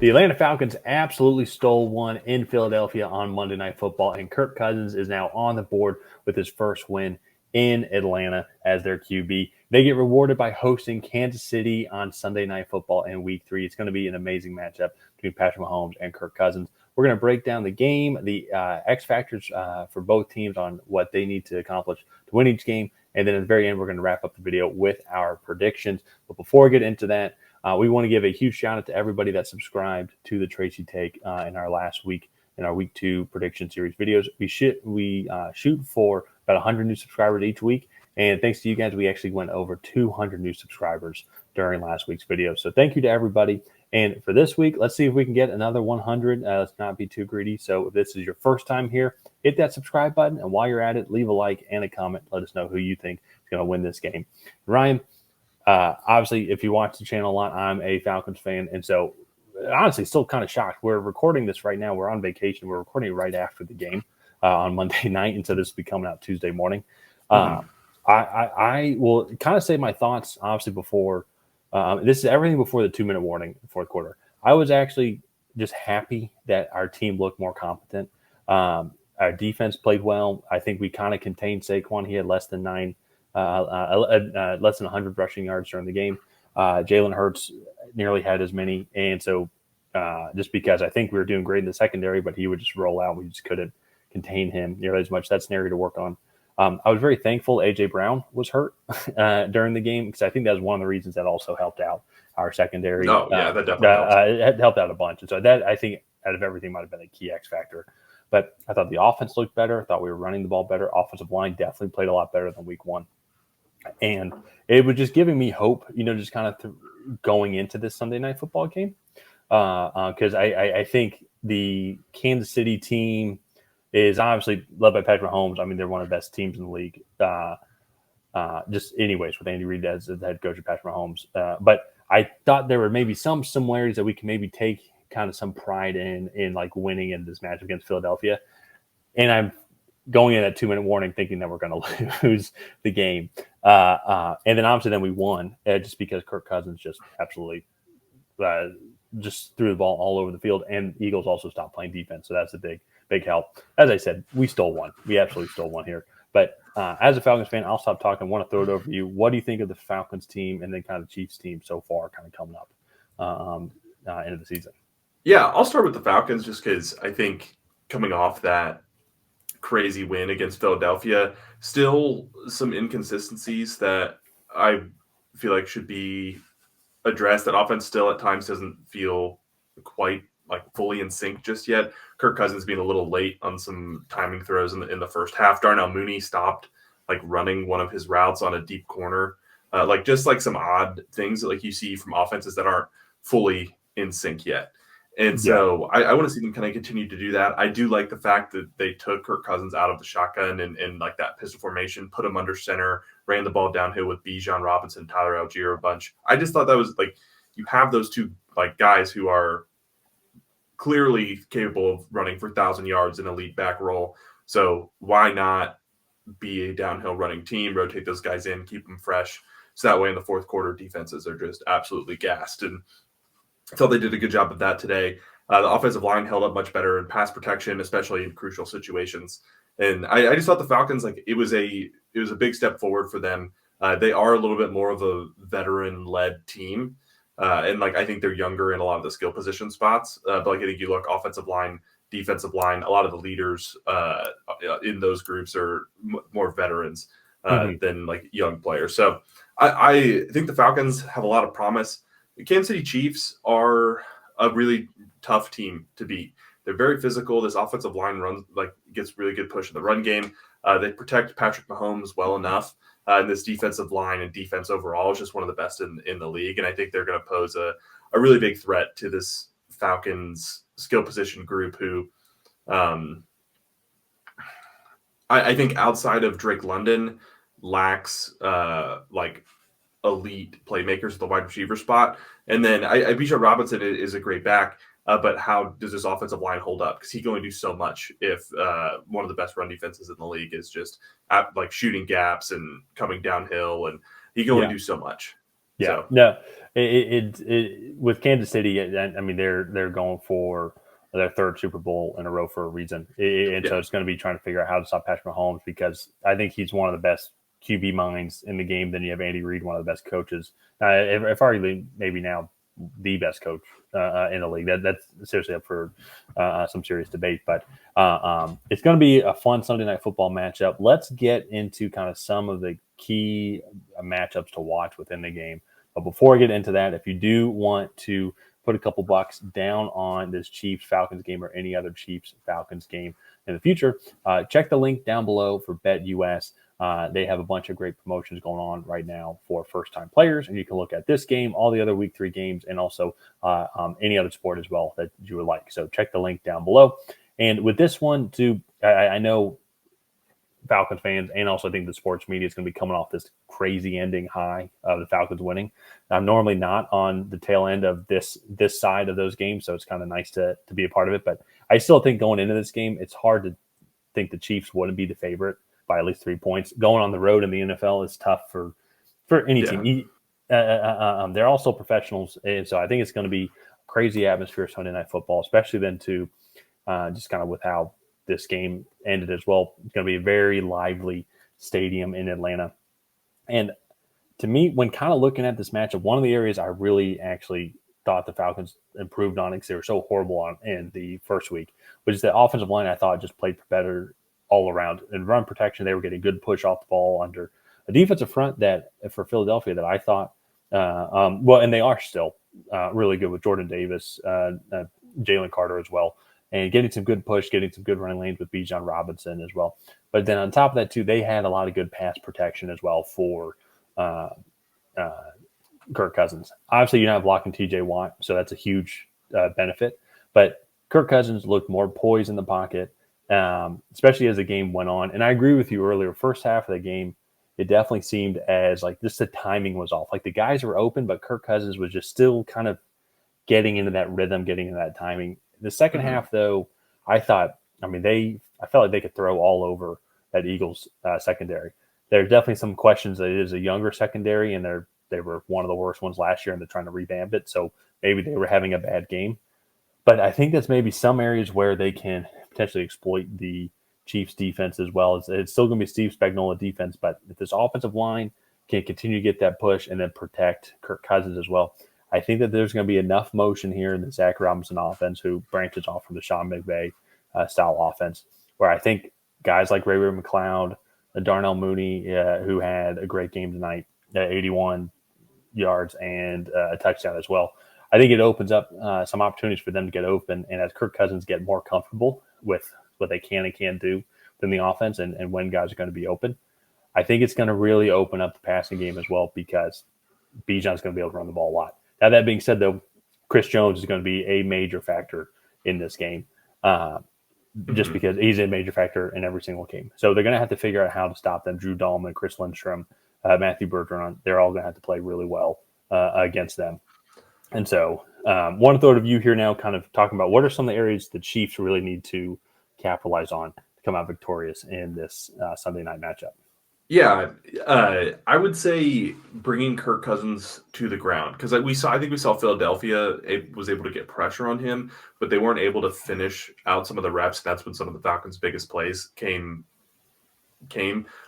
The Atlanta Falcons absolutely stole one in Philadelphia on Monday Night Football, and Kirk Cousins is now on the board with his first win in Atlanta as their QB. They get rewarded by hosting Kansas City on Sunday Night Football in Week 3. It's going to be an amazing matchup between Patrick Mahomes and Kirk Cousins. We're going to break down the game, the X factors for both teams on what they need to accomplish to win each game. And then at the very end, we're going to wrap up the video with our predictions. But before we get into that, we want to give a huge shout out to everybody that subscribed to the Tracy Take in our last week, in our Week 2 prediction series videos. We shoot for about 100 new subscribers each week. And thanks to you guys, we actually went over 200 new subscribers during last week's video. So thank you to everybody. And for this week, let's see if we can get another 100. Let's not be too greedy. So if this is your first time here, hit that subscribe button. And while you're at it, leave a like and a comment. Let us know who you think is going to win this game. Ryan, obviously, if you watch the channel a lot, I'm a Falcons fan. And so honestly, still kind of shocked. We're recording this right now. We're on vacation. We're recording it right after the game on Monday night. And so this will be coming out Tuesday morning. I will kind of say my thoughts, obviously, before this is everything before the 2-minute warning, fourth quarter. I was actually just happy that our team looked more competent. Our defense played well. I think we kind of contained Saquon. He had less than 100 rushing yards during the game. Jalen Hurts nearly had as many. And so just because I think we were doing great in the secondary, but he would just roll out. We just couldn't contain him nearly as much. That's an area to work on. I was very thankful A.J. Brown was hurt during the game because I think that was one of the reasons that also helped out our secondary. Oh, yeah, that definitely helped. It helped out a bunch. And so that, I think, out of everything might have been a key X factor. But I thought the offense looked better. I thought we were running the ball better. Offensive line definitely played a lot better than Week 1. And it was just giving me hope, just kind of going into this Sunday Night Football game. Because I think the Kansas City team is obviously led by Patrick Mahomes. I mean, they're one of the best teams in the league. Just anyways, with Andy Reid as the head coach of Patrick Mahomes. But I thought there were maybe some similarities that we can maybe take kind of some pride in like winning in this match against Philadelphia. And I'm going in at 2-minute warning thinking that we're going to lose the game. And then obviously then we won just because Kirk Cousins just absolutely just threw the ball all over the field. And Eagles also stopped playing defense. So that's a big help. As I said, we stole one. We absolutely stole one here. But as a Falcons fan, I'll stop talking. I want to throw it over to you. What do you think of the Falcons team and then kind of the Chiefs team so far kind of coming up into the season? Yeah, I'll start with the Falcons just because I think coming off that crazy win against Philadelphia, still some inconsistencies that I feel like should be addressed. That offense still at times doesn't feel quite like fully in sync just yet. Kirk Cousins being a little late on some timing throws in the first half. Darnell Mooney stopped like running one of his routes on a deep corner. Just some odd things that like you see from offenses that aren't fully in sync yet. And so I want to see them kind of continue to do that. I do like the fact that they took Kirk Cousins out of the shotgun and like that pistol formation, put him under center, ran the ball downhill with Bijan Robinson, Tyler Algier a bunch. I just thought that was like, you have those two like guys who are clearly capable of running for 1,000 yards in a lead back role. So why not be a downhill running team, rotate those guys in, keep them fresh. So that way in the fourth quarter, defenses are just absolutely gassed. And I thought they did a good job of that today. The offensive line held up much better in pass protection, especially in crucial situations. And I just thought the Falcons, like it was a big step forward for them. They are a little bit more of a veteran-led team. And like I think they're younger in a lot of the skill position spots. But like I think you look offensive line, defensive line, a lot of the leaders in those groups are more veterans than like young players. So I think the Falcons have a lot of promise. The Kansas City Chiefs are a really tough team to beat. They're very physical. This offensive line gets really good push in the run game. They protect Patrick Mahomes well enough. And this defensive line and defense overall is just one of the best in the league. And I think they're going to pose a really big threat to this Falcons skill position group who I think outside of Drake London lacks elite playmakers at the wide receiver spot. And then Bijan Robinson is a great back. But how does this offensive line hold up? Because he can only do so much if one of the best run defenses in the league is just shooting gaps and coming downhill, and he can only do so much. Yeah, So no, with Kansas City, I mean they're going for their third Super Bowl in a row for a reason, and so yeah, it's going to be trying to figure out how to stop Patrick Mahomes because I think he's one of the best QB minds in the game. Then you have Andy Reid, one of the best coaches, if arguably maybe now the best coach in the league. That's seriously up for some serious debate, but it's going to be a fun Sunday night football matchup. Let's get into kind of some of the key matchups to watch within the game. But before I get into that, if you do want to put a couple bucks down on this Chiefs Falcons game or any other Chiefs Falcons game in the future, check the link down below for BetUS. They have a bunch of great promotions going on right now for first-time players, and you can look at this game, all the other Week 3 games, and also any other sport as well that you would like. So check the link down below. And with this one, too, I know Falcons fans and also I think the sports media is going to be coming off this crazy ending high of the Falcons winning. I'm normally not on the tail end of this side of those games, so it's kind of nice to be a part of it. But I still think going into this game, it's hard to think the Chiefs wouldn't be the favorite by at least 3 points. Going on the road in the NFL is tough for any team. They're also professionals, and so I think it's going to be a crazy atmosphere Sunday Night Football, especially then too, just kind of with how this game ended as well. It's going to be a very lively stadium in Atlanta. And to me, when kind of looking at this matchup, one of the areas I really actually thought the Falcons improved on because they were so horrible on in the first week, which is the offensive line I thought just played better all around. In run protection, they were getting good push off the ball under a defensive front that for Philadelphia that I thought, and they are still really good with Jordan Davis, Jalen Carter as well, and getting some good push, getting some good running lanes with Bijan Robinson as well. But then on top of that, too, they had a lot of good pass protection as well for Kirk Cousins. Obviously, you're not blocking TJ Watt, so that's a huge benefit. But Kirk Cousins looked more poised in the pocket, especially as the game went on. And I agree with you earlier. First half of the game, it definitely seemed as like just the timing was off. Like the guys were open, but Kirk Cousins was just still kind of getting into that rhythm, getting into that timing. The second half, though, I felt like they could throw all over that Eagles secondary. There are definitely some questions that it is a younger secondary, and they were one of the worst ones last year, and they're trying to revamp it. So maybe they were having a bad game. But I think that's maybe some areas where they can potentially exploit the Chiefs defense as well. It's still going to be Steve Spagnuolo defense, but if this offensive line can continue to get that push and then protect Kirk Cousins as well, I think that there's going to be enough motion here in the Zach Robinson offense, who branches off from the Sean McVay style offense, where I think guys like Ray McLeod, Darnell Mooney, who had a great game tonight, 81 yards and a touchdown as well. I think it opens up some opportunities for them to get open, and as Kirk Cousins get more comfortable with what they can and can't do within the offense and when guys are going to be open, I think it's going to really open up the passing game as well because Bijan's going to be able to run the ball a lot. Now, that being said, though, Chris Jones is going to be a major factor in this game just because he's a major factor in every single game. So they're going to have to figure out how to stop them. Drew Dahlman, Chris Lindstrom, Matthew Bergeron, they're all going to have to play really well against them. And so want to throw it to you here now, kind of talking about what are some of the areas the Chiefs really need to capitalize on to come out victorious in this Sunday night matchup. Yeah, I would say bringing Kirk Cousins to the ground because I think we saw Philadelphia was able to get pressure on him, but they weren't able to finish out some of the reps. That's when some of the Falcons' biggest plays came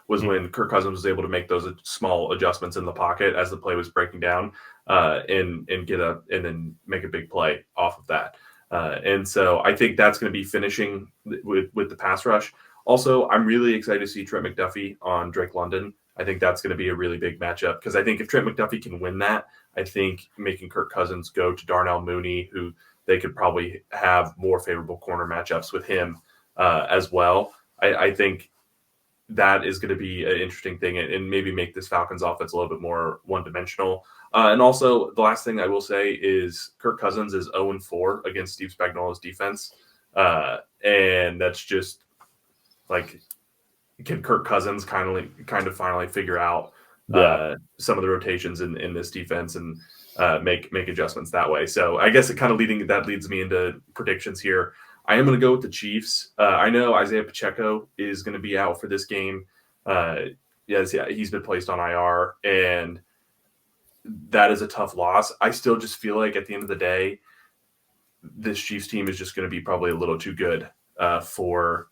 when Kirk Cousins was able to make those small adjustments in the pocket as the play was breaking down, and then make a big play off of that. And so I think that's going to be finishing with the pass rush. Also, I'm really excited to see Trent McDuffie on Drake London. I think that's going to be a really big matchup because I think if Trent McDuffie can win that, I think making Kirk Cousins go to Darnell Mooney, who they could probably have more favorable corner matchups with him as well. I think that is going to be an interesting thing and maybe make this Falcons offense a little bit more one-dimensional. And also, the last thing I will say is Kirk Cousins is 0-4 against Steve Spagnuolo's defense. And that's just like, can Kirk Cousins kind of finally figure out some of the rotations in this defense and make adjustments that way. So I guess that leads me into predictions here. I am going to go with the Chiefs. I know Isaiah Pacheco is going to be out for this game. He's been placed on IR, and that is a tough loss. I still just feel like at the end of the day, this Chiefs team is just going to be probably a little too good for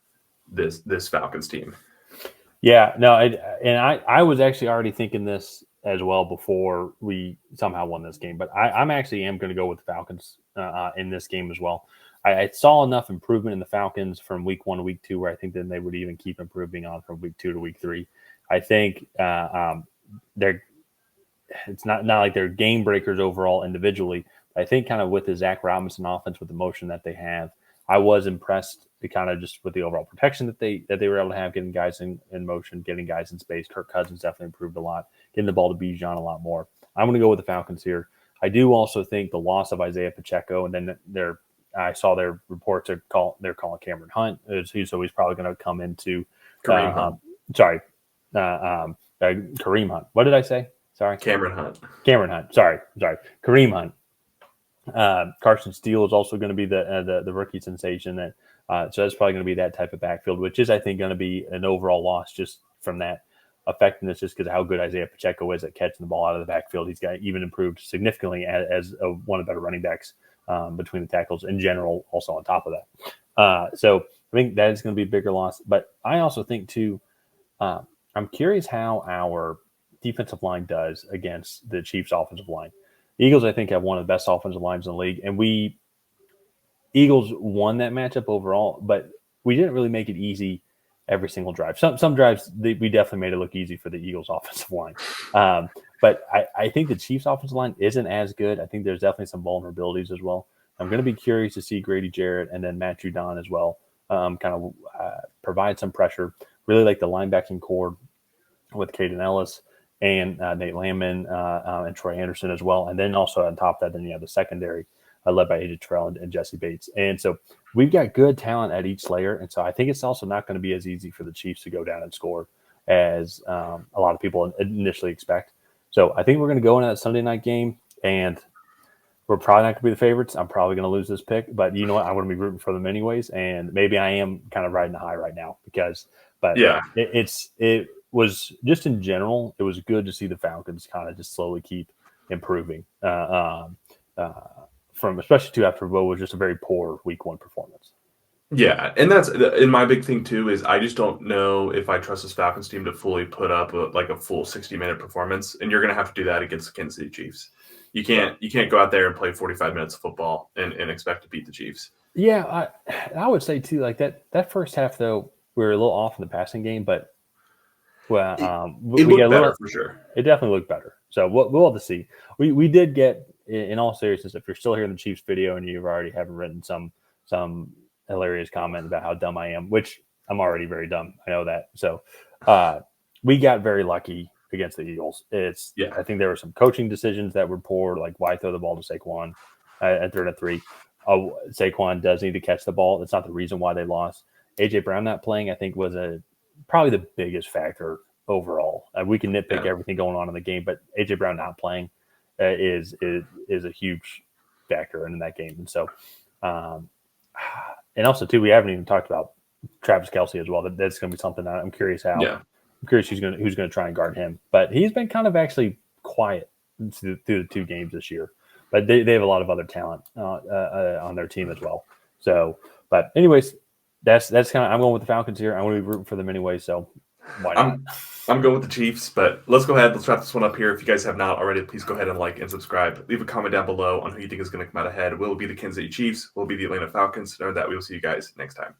this Falcons team. Yeah, no, I was actually already thinking this as well before we somehow won this game, but I'm actually am going to go with the Falcons in this game as well. I saw enough improvement in the Falcons from week 1 to week 2 where I think then they would even keep improving on from week 2 to week 3. I think it's not like they're game breakers overall individually. I think kind of with the Zach Robinson offense, with the motion that they have, I was impressed kind of just with the overall protection that they were able to have, getting guys in motion, getting guys in space. Kirk Cousins definitely improved a lot, getting the ball to Bijan a lot more. I'm going to go with the Falcons here. I do also think the loss of Isaiah Pacheco, and then I saw their reports they're calling Cameron Hunt, so he's probably going to come into Kareem Hunt. Kareem Hunt. What did I say? Sorry, Cameron Hunt. Sorry, Kareem Hunt. Carson Steele is also going to be the rookie sensation. That so that's probably going to be that type of backfield, which is I think going to be an overall loss just from that effectiveness, just because of how good Isaiah Pacheco is at catching the ball out of the backfield. He's got even improved significantly as one of the better running backs between the tackles in general. Also on top of that, so I think that is going to be a bigger loss. But I also think too, I'm curious how our defensive line does against the Chiefs' offensive line. The Eagles, I think, have one of the best offensive lines in the league, and Eagles won that matchup overall, but we didn't really make it easy every single drive. Some drives we definitely made it look easy for the Eagles' offensive line, but I think the Chiefs' offensive line isn't as good. I think there's definitely some vulnerabilities as well. I'm going to be curious to see Grady Jarrett and then Matt Judon as well provide some pressure. Really like the linebacking core with Caden Ellis and Nate Landman and Troy Anderson as well. And then also on top of that, then you have the secondary led by AJ Terrell and Jesse Bates. And so we've got good talent at each layer. And so I think it's also not going to be as easy for the Chiefs to go down and score as a lot of people initially expect. So I think we're going to go into that Sunday night game, and we're probably not going to be the favorites. I'm probably going to lose this pick, but you know what? I'm going to be rooting for them anyways. And maybe I am kind of riding the high right now but yeah, it was just in general, it was good to see the Falcons kind of just slowly keep improving from especially too after what was just a very poor week 1 performance. Yeah, and that's and my big thing too is I just don't know if I trust this Falcons team to fully put up a full 60-minute performance, and you're going to have to do that against the Kansas City Chiefs. You can't go out there and play 45 minutes of football and expect to beat the Chiefs. Yeah, I would say too, like that first half though, we were a little off in the passing game, but it looked better for sure. It definitely looked better. So we'll have to see. We did get, in all seriousness, if you're still hearing the Chiefs video and you've already haven't written some hilarious comment about how dumb I am, which I'm already very dumb. I know that. So we got very lucky against the Eagles. I think there were some coaching decisions that were poor, like why throw the ball to Saquon at 3rd and 3. Saquon does need to catch the ball. That's not the reason why they lost. AJ Brown not playing, I think, was probably the biggest factor overall. We can nitpick everything going on in the game, but AJ Brown not playing is a huge factor in that game. And so, and also too, we haven't even talked about Travis Kelce as well. That's going to be something that I'm curious how. Yeah. I'm curious who's going to try and guard him. But he's been kind of actually quiet through the 2 games this year. But they have a lot of other talent on their team as well. So, but anyways, that's kind of, I'm going with the Falcons here. I'm going to be rooting for them anyway. So why not? I'm going with the Chiefs, but let's go ahead. Let's wrap this one up here. If you guys have not already, please go ahead and like and subscribe. Leave a comment down below on who you think is going to come out ahead. Will it be the Kansas City Chiefs? Will it be the Atlanta Falcons? Know that we will see you guys next time.